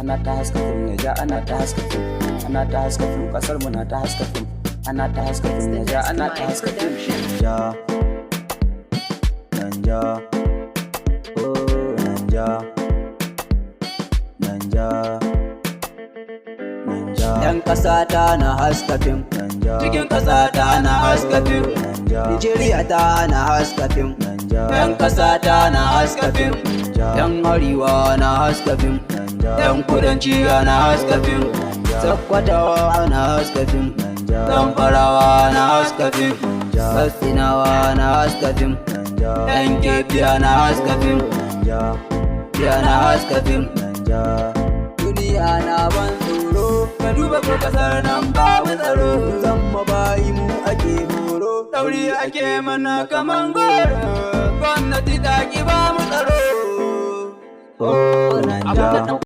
ana ta haska fim, Naija ana ta haska fim, ana ta haska fim, kasar mu na ta haska fim, ana ta haska fim, Naija ana ta haska fim. Naija, oh Naija, Naija, Naija. Yan ƙasa ta na haska fim, cikin ƙasa ta na haska fim, Nigeria ta na haska fim, yan ƙasa ta na haska fim, yan arewa na haska fim, yan kudanci na haska fim, Sakkwatawa na haska fim, Zamfarawa na haska fim, Katsinawa na haska fim, yan Kebiya na haska fim, ya na haska fim. Duniya na ban tsoro, ka duba ko kasar nan babu tsaro, zama bayi mu ake horo, ɗauri ake mana kaman goro, gwamnati ta ki ba mu tsaro. Oh Naija.